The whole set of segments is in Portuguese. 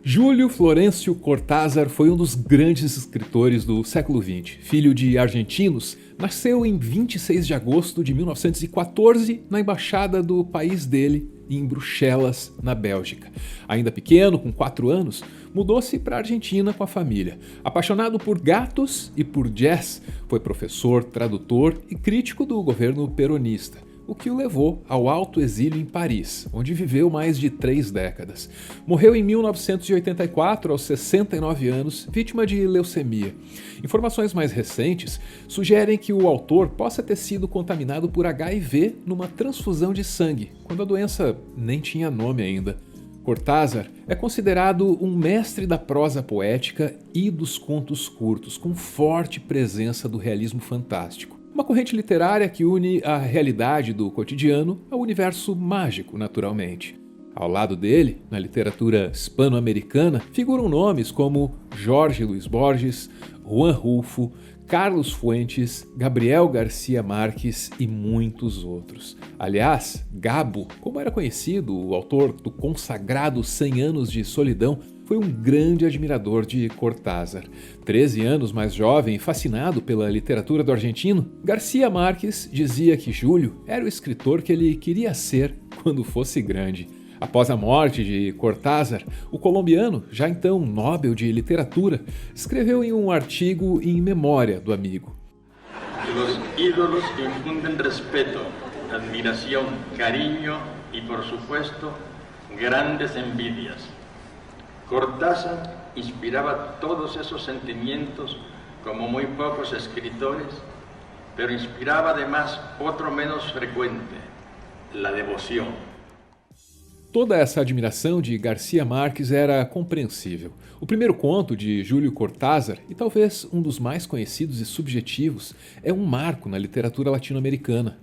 Júlio Florencio Cortázar foi um dos grandes escritores do século XX. Filho de argentinos, nasceu em 26 de agosto de 1914 na embaixada do país dele, em Bruxelas, na Bélgica. Ainda pequeno, com 4 anos, mudou-se para a Argentina com a família. Apaixonado por gatos e por jazz, foi professor, tradutor e crítico do governo peronista, o que o levou ao alto exílio em Paris, onde viveu mais de 3 décadas. Morreu em 1984, aos 69 anos, vítima de leucemia. Informações mais recentes sugerem que o autor possa ter sido contaminado por HIV numa transfusão de sangue, quando a doença nem tinha nome ainda. Cortázar é considerado um mestre da prosa poética e dos contos curtos, com forte presença do realismo fantástico. Uma corrente literária que une a realidade do cotidiano ao universo mágico, naturalmente. Ao lado dele, na literatura hispano-americana, figuram nomes como Jorge Luis Borges, Juan Rulfo, Carlos Fuentes, Gabriel Garcia Marques e muitos outros. Aliás, Gabo, como era conhecido, o autor do consagrado 100 Anos de Solidão, foi um grande admirador de Cortázar. 13 anos mais jovem e fascinado pela literatura do argentino, Garcia Marques dizia que Júlio era o escritor que ele queria ser quando fosse grande. Após a morte de Cortázar, o colombiano, já então Nobel de Literatura, escreveu em um artigo em memória do amigo. Los ídolos infunden respeto, admiración, cariño y, por supuesto, grandes envidias. Cortázar inspiraba todos esos sentimientos como muy pocos escritores, pero inspiraba además otro menos frecuente, la devoción. Toda essa admiração de Garcia Marques era compreensível. O primeiro conto de Júlio Cortázar, e talvez um dos mais conhecidos e subjetivos, é um marco na literatura latino-americana.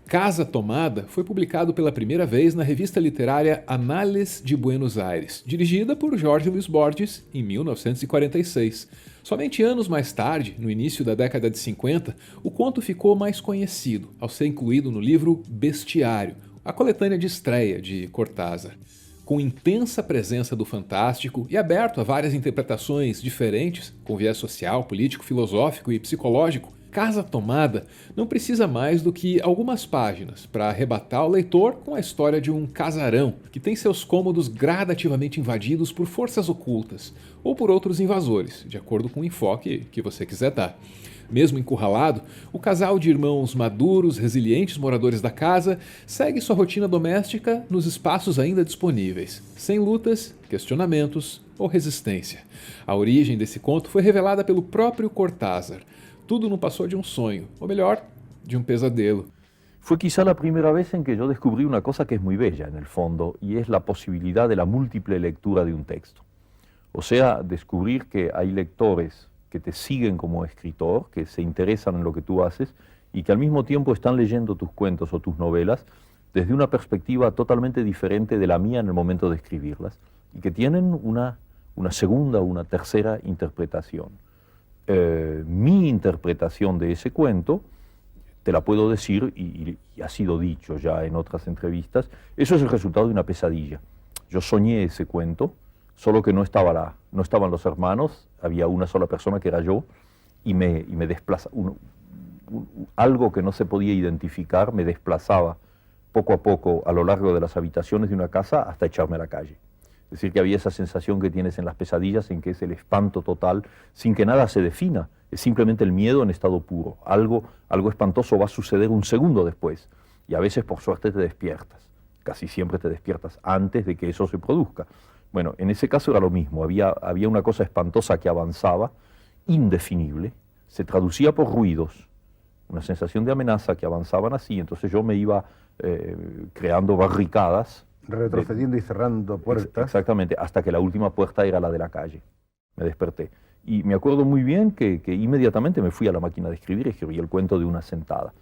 Casa Tomada foi publicado pela primeira vez na revista literária Anales de Buenos Aires, dirigida por Jorge Luis Borges, em 1946. Somente anos mais tarde, no início da década de 50, o conto ficou mais conhecido, ao ser incluído no livro Bestiário, a coletânea de estreia de Cortázar. Com intensa presença do fantástico e aberto a várias interpretações diferentes, com viés social, político, filosófico e psicológico, Casa Tomada não precisa mais do que algumas páginas para arrebatar o leitor com a história de um casarão que tem seus cômodos gradativamente invadidos por forças ocultas ou por outros invasores, de acordo com o enfoque que você quiser dar. Mesmo encurralado, o casal de irmãos maduros, resilientes moradores da casa segue sua rotina doméstica nos espaços ainda disponíveis, sem lutas, questionamentos ou resistência. A origem desse conto foi revelada pelo próprio Cortázar. Tudo não passou de um sonho, ou melhor, de um pesadelo. Fue quizá la primera vez en que yo descubrí una cosa que es muy bella en el fondo, y es la posibilidad de la múltiple lectura de un texto. O sea, descubrir que hay lectores que te siguen como escritor, que se interesan en lo que tú haces y que al mismo tiempo están leyendo tus cuentos o tus novelas desde una perspectiva totalmente diferente de la mía en el momento de escribirlas y que tienen una segunda o una tercera interpretación. Mi interpretación de ese cuento, te la puedo decir y ha sido dicho ya en otras entrevistas, eso es el resultado de una pesadilla. Yo soñé ese cuento, solo que no estaban los hermanos, había una sola persona que era yo, y me desplaza, algo que no se podía identificar me desplazaba poco a poco a lo largo de las habitaciones de una casa hasta echarme a la calle. Es decir, que había esa sensación que tienes en las pesadillas, en que es el espanto total, sin que nada se defina, es simplemente el miedo en estado puro. Algo espantoso va a suceder un segundo después, y a veces por suerte te despiertas. Casi siempre te despiertas antes de que eso se produzca. Bueno, en ese caso era lo mismo, había una cosa espantosa que avanzaba, indefinible, se traducía por ruidos, una sensación de amenaza que avanzaban así, entonces yo me iba creando barricadas. Retrocediendo y cerrando puertas. Exactamente, hasta que la última puerta era la de la calle. Me desperté. Y me acuerdo muy bien que inmediatamente me fui a la máquina de escribir y escribí el cuento de una sentada.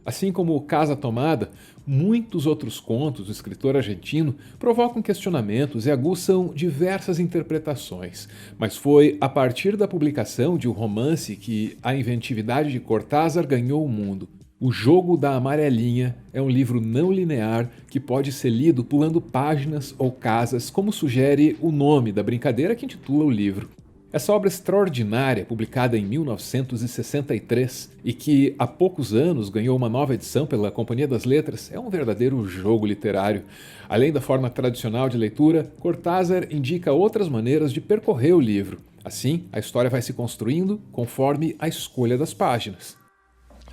Assim como Casa Tomada, muitos outros contos do escritor argentino provocam questionamentos e aguçam diversas interpretações. Mas foi a partir da publicação de um romance que a inventividade de Cortázar ganhou o mundo. O Jogo da Amarelinha é um livro não linear que pode ser lido pulando páginas ou casas, como sugere o nome da brincadeira que intitula o livro. Essa obra extraordinária, publicada em 1963 e que há poucos anos ganhou uma nova edição pela Companhia das Letras, é um verdadeiro jogo literário. Além da forma tradicional de leitura, Cortázar indica outras maneiras de percorrer o livro. Assim, a história vai se construindo conforme a escolha das páginas.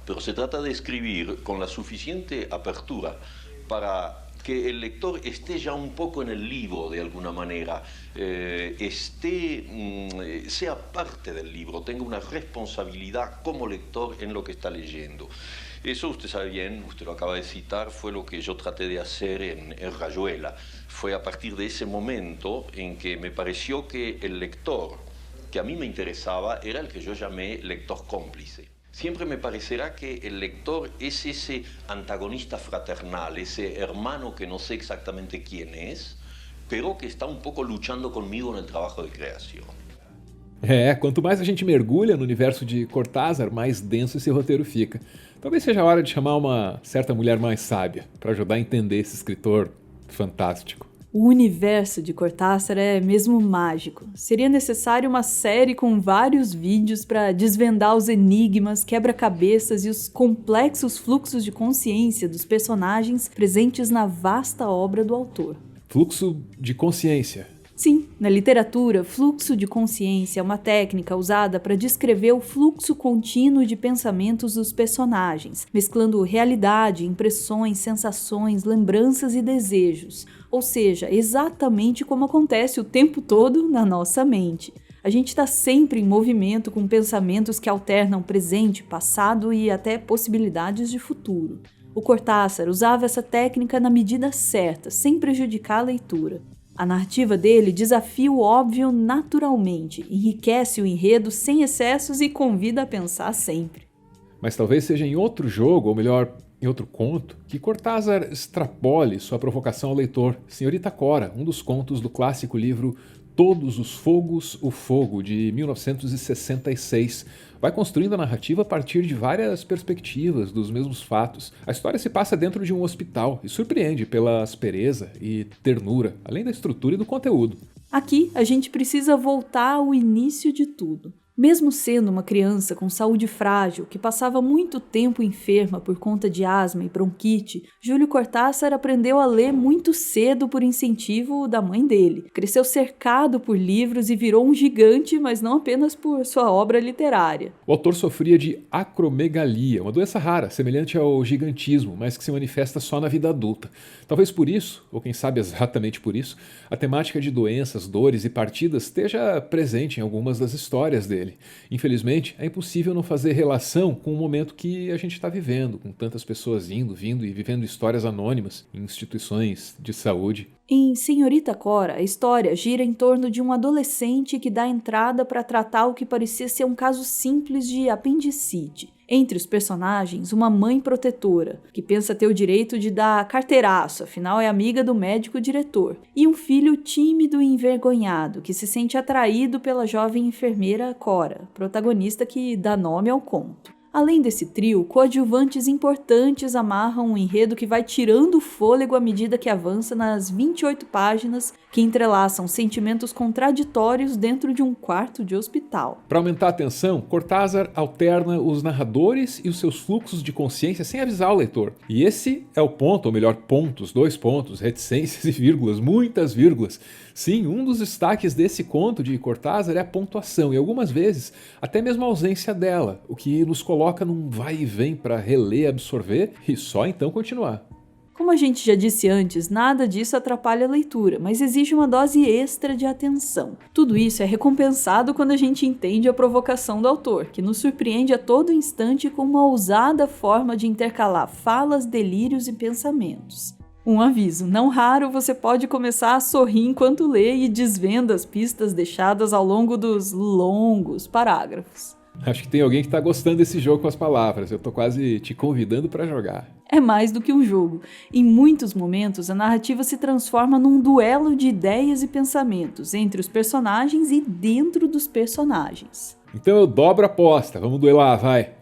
Pero se trata de escribir con la suficiente apertura para que el lector esté ya un poco en el libro de alguna manera, sea parte del libro, tenga una responsabilidad como lector en lo que está leyendo. Eso usted sabe bien, usted lo acaba de citar, fue lo que yo traté de hacer en Rayuela. Fue a partir de ese momento en que me pareció que el lector que a mí me interesaba era el que yo llamé lector cómplice. Siempre me parecerá que el lector es ese antagonista fraternal, ese hermano que no sé exactamente quién es, pero que está un poco luchando conmigo en el trabajo de creación. Quanto mais a gente mergulha no universo de Cortázar, mais denso esse roteiro fica. Talvez seja a hora de chamar uma certa mulher mais sábia para ajudar a entender esse escritor fantástico. O universo de Cortázar é mesmo mágico. Seria necessário uma série com vários vídeos para desvendar os enigmas, quebra-cabeças e os complexos fluxos de consciência dos personagens presentes na vasta obra do autor. Fluxo de consciência. Sim, na literatura, fluxo de consciência é uma técnica usada para descrever o fluxo contínuo de pensamentos dos personagens, mesclando realidade, impressões, sensações, lembranças e desejos. Ou seja, exatamente como acontece o tempo todo na nossa mente. A gente está sempre em movimento com pensamentos que alternam presente, passado e até possibilidades de futuro. O Cortázar usava essa técnica na medida certa, sem prejudicar a leitura. A narrativa dele desafia o óbvio naturalmente, enriquece o enredo sem excessos e convida a pensar sempre. Mas talvez seja em outro jogo, ou melhor, em outro conto, que Cortázar extrapole sua provocação ao leitor. Senhorita Cora, um dos contos do clássico livro Todos os Fogos, o Fogo, de 1966. Vai construindo a narrativa a partir de várias perspectivas dos mesmos fatos. A história se passa dentro de um hospital e surpreende pela aspereza e ternura, além da estrutura e do conteúdo. Aqui, a gente precisa voltar ao início de tudo. Mesmo sendo uma criança com saúde frágil, que passava muito tempo enferma por conta de asma e bronquite, Júlio Cortázar aprendeu a ler muito cedo por incentivo da mãe dele. Cresceu cercado por livros e virou um gigante, mas não apenas por sua obra literária. O autor sofria de acromegalia, uma doença rara, semelhante ao gigantismo, mas que se manifesta só na vida adulta. Talvez por isso, ou quem sabe exatamente por isso, a temática de doenças, dores e partidas esteja presente em algumas das histórias dele. Infelizmente, é impossível não fazer relação com o momento que a gente está vivendo, com tantas pessoas indo, vindo e vivendo histórias anônimas em instituições de saúde. Em Senhorita Cora, a história gira em torno de um adolescente que dá entrada para tratar o que parecia ser um caso simples de apendicite. Entre os personagens, uma mãe protetora, que pensa ter o direito de dar carteiraço, afinal é amiga do médico diretor, e um filho tímido e envergonhado, que se sente atraído pela jovem enfermeira Cora, protagonista que dá nome ao conto. Além desse trio, coadjuvantes importantes amarram um enredo que vai tirando o fôlego à medida que avança nas 28 páginas que entrelaçam sentimentos contraditórios dentro de um quarto de hospital. Para aumentar a tensão, Cortázar alterna os narradores e os seus fluxos de consciência sem avisar o leitor. E esse é o ponto, ou melhor, pontos, 2 pontos, reticências e vírgulas, muitas vírgulas. Sim, um dos destaques desse conto de Cortázar é a pontuação e algumas vezes até mesmo a ausência dela, o que nos coloca num vai e vem para reler, absorver e só então continuar. Como a gente já disse antes, nada disso atrapalha a leitura, mas exige uma dose extra de atenção. Tudo isso é recompensado quando a gente entende a provocação do autor, que nos surpreende a todo instante com uma ousada forma de intercalar falas, delírios e pensamentos. Um aviso, não raro você pode começar a sorrir enquanto lê e desvenda as pistas deixadas ao longo dos longos parágrafos. Acho que tem alguém que está gostando desse jogo com as palavras, eu tô quase te convidando para jogar. É mais do que um jogo. Em muitos momentos, a narrativa se transforma num duelo de ideias e pensamentos entre os personagens e dentro dos personagens. Então eu dobro a aposta, vamos duelar, vai!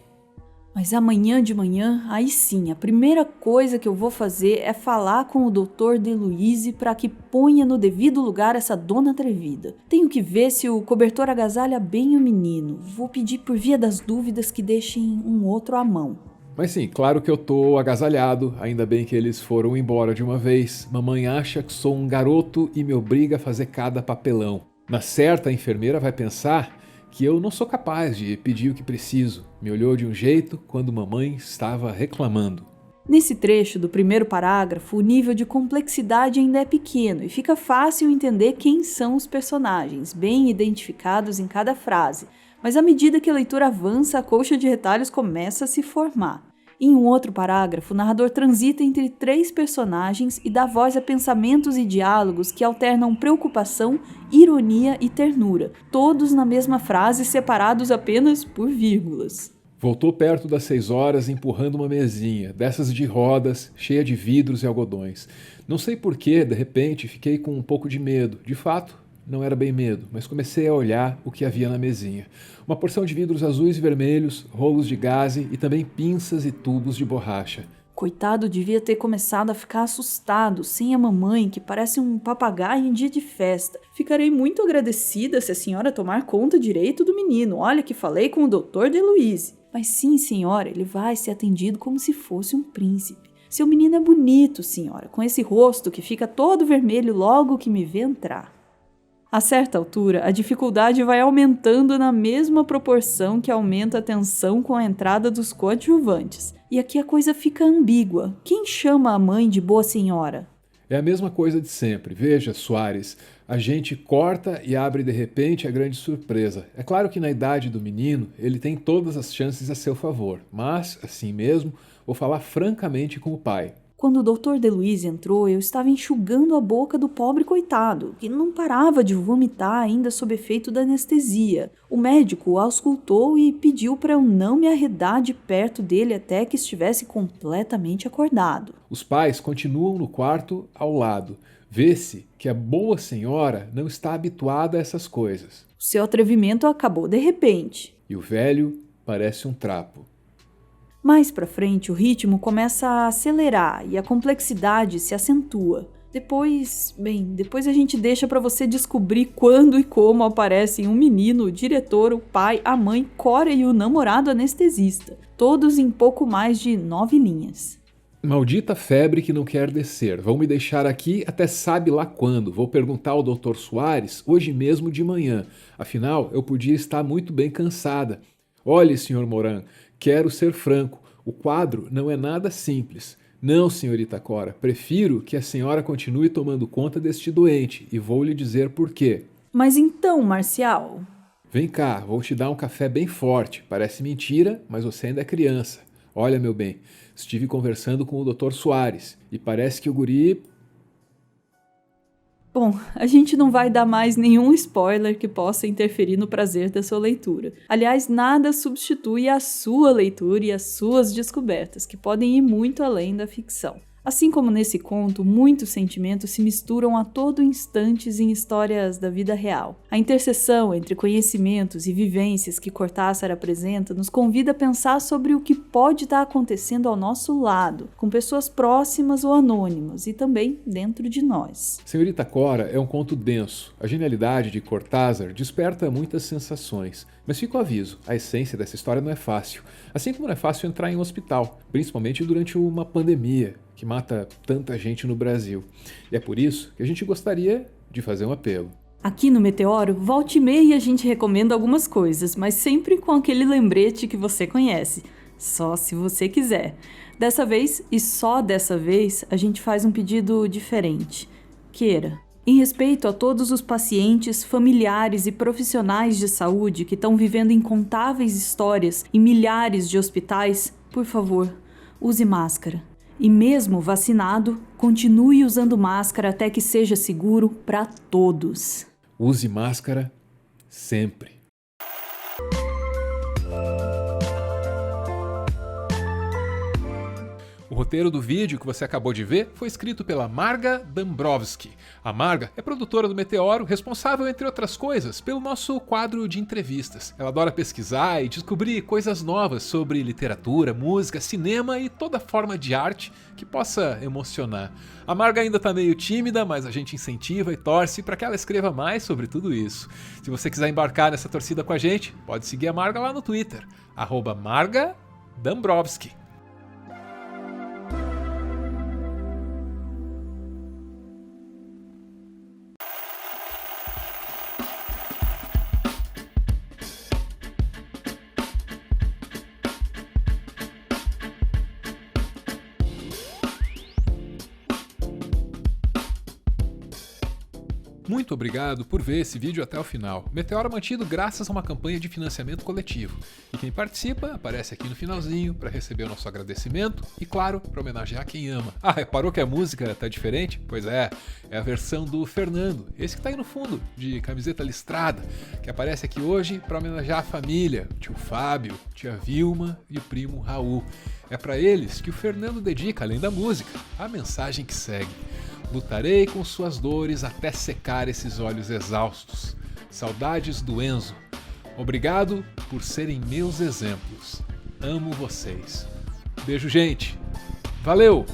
Mas amanhã de manhã, aí sim, a primeira coisa que eu vou fazer é falar com o Dr. DeLuise para que ponha no devido lugar essa dona atrevida. Tenho que ver se o cobertor agasalha bem o menino. Vou pedir por via das dúvidas que deixem um outro à mão. Mas sim, claro que eu tô agasalhado, ainda bem que eles foram embora de uma vez. Mamãe acha que sou um garoto e me obriga a fazer cada papelão. Na certa, a enfermeira vai pensar que eu não sou capaz de pedir o que preciso. Me olhou de um jeito quando mamãe estava reclamando. Nesse trecho do primeiro parágrafo, o nível de complexidade ainda é pequeno e fica fácil entender quem são os personagens, bem identificados em cada frase. Mas à medida que a leitura avança, a colcha de retalhos começa a se formar. Em um outro parágrafo, o narrador transita entre 3 personagens e dá voz a pensamentos e diálogos que alternam preocupação, ironia e ternura, todos na mesma frase, separados apenas por vírgulas. Voltou perto das 6 horas empurrando uma mesinha, dessas de rodas, cheia de vidros e algodões. Não sei porquê, de repente, fiquei com um pouco de medo. De fato, não era bem medo, mas comecei a olhar o que havia na mesinha. Uma porção de vidros azuis e vermelhos, rolos de gaze e também pinças e tubos de borracha. Coitado devia ter começado a ficar assustado, sem a mamãe, que parece um papagaio em dia de festa. Ficarei muito agradecida se a senhora tomar conta direito do menino. Olha que falei com o Dr. DeLuise. Mas sim, senhora, ele vai ser atendido como se fosse um príncipe. Seu menino é bonito, senhora, com esse rosto que fica todo vermelho logo que me vê entrar. A certa altura, a dificuldade vai aumentando na mesma proporção que aumenta a tensão com a entrada dos coadjuvantes. E aqui a coisa fica ambígua. Quem chama a mãe de boa senhora? É a mesma coisa de sempre. Veja, Soares, a gente corta e abre de repente a grande surpresa. É claro que na idade do menino ele tem todas as chances a seu favor, mas, assim mesmo, vou falar francamente com o pai. Quando o Dr. DeLuise entrou, eu estava enxugando a boca do pobre coitado, que não parava de vomitar ainda sob efeito da anestesia. O médico o auscultou e pediu para eu não me arredar de perto dele até que estivesse completamente acordado. Os pais continuam no quarto ao lado. Vê-se que a boa senhora não está habituada a essas coisas. O seu atrevimento acabou de repente. E o velho parece um trapo. Mais pra frente, o ritmo começa a acelerar e a complexidade se acentua. Depois a gente deixa pra você descobrir quando e como aparecem um menino, o diretor, o pai, a mãe, Cora e o namorado anestesista, todos em pouco mais de 9 linhas. Maldita febre que não quer descer. Vão me deixar aqui até sabe lá quando. Vou perguntar ao Dr. Soares hoje mesmo de manhã. Afinal, eu podia estar muito bem cansada. Olhe, Sr. Moran, quero ser franco. O quadro não é nada simples. Não, senhorita Cora. Prefiro que a senhora continue tomando conta deste doente e vou lhe dizer por quê. Mas então, Marcial... Vem cá, vou te dar um café bem forte. Parece mentira, mas você ainda é criança. Olha, meu bem, estive conversando com o Dr. Soares e parece que o guri... Bom, a gente não vai dar mais nenhum spoiler que possa interferir no prazer da sua leitura. Aliás, nada substitui a sua leitura e as suas descobertas, que podem ir muito além da ficção. Assim como nesse conto, muitos sentimentos se misturam a todo instante em histórias da vida real. A interseção entre conhecimentos e vivências que Cortázar apresenta nos convida a pensar sobre o que pode estar acontecendo ao nosso lado, com pessoas próximas ou anônimas, e também dentro de nós. Senhorita Cora é um conto denso. A genialidade de Cortázar desperta muitas sensações. Mas fica o aviso, a essência dessa história não é fácil. Assim como não é fácil entrar em um hospital, principalmente durante uma pandemia que mata tanta gente no Brasil. E é por isso que a gente gostaria de fazer um apelo. Aqui no Meteoro, volta e meia a gente recomenda algumas coisas, mas sempre com aquele lembrete que você conhece. Só se você quiser. Dessa vez, e só dessa vez, a gente faz um pedido diferente. Queira. Em respeito a todos os pacientes, familiares e profissionais de saúde que estão vivendo incontáveis histórias em milhares de hospitais, por favor, use máscara. E mesmo vacinado, continue usando máscara até que seja seguro para todos. Use máscara sempre. O roteiro do vídeo que você acabou de ver foi escrito pela Marga Dąbrowski. A Marga é produtora do Meteoro, responsável, entre outras coisas, pelo nosso quadro de entrevistas. Ela adora pesquisar e descobrir coisas novas sobre literatura, música, cinema e toda forma de arte que possa emocionar. A Marga ainda tá meio tímida, mas a gente incentiva e torce para que ela escreva mais sobre tudo isso. Se você quiser embarcar nessa torcida com a gente, pode seguir a Marga lá no Twitter, @Marga Dąbrowski. Muito obrigado por ver esse vídeo até o final. O Meteoro é mantido graças a uma campanha de financiamento coletivo. E quem participa aparece aqui no finalzinho para receber o nosso agradecimento e, claro, para homenagear quem ama. Ah, reparou que a música tá diferente? Pois é a versão do Fernando, esse que tá aí no fundo, de camiseta listrada, que aparece aqui hoje para homenagear a família, o tio Fábio, tia Vilma e o primo Raul. É para eles que o Fernando dedica, além da música, a mensagem que segue. Lutarei com suas dores até secar esses olhos exaustos. Saudades do Enzo. Obrigado por serem meus exemplos. Amo vocês. Beijo, gente. Valeu!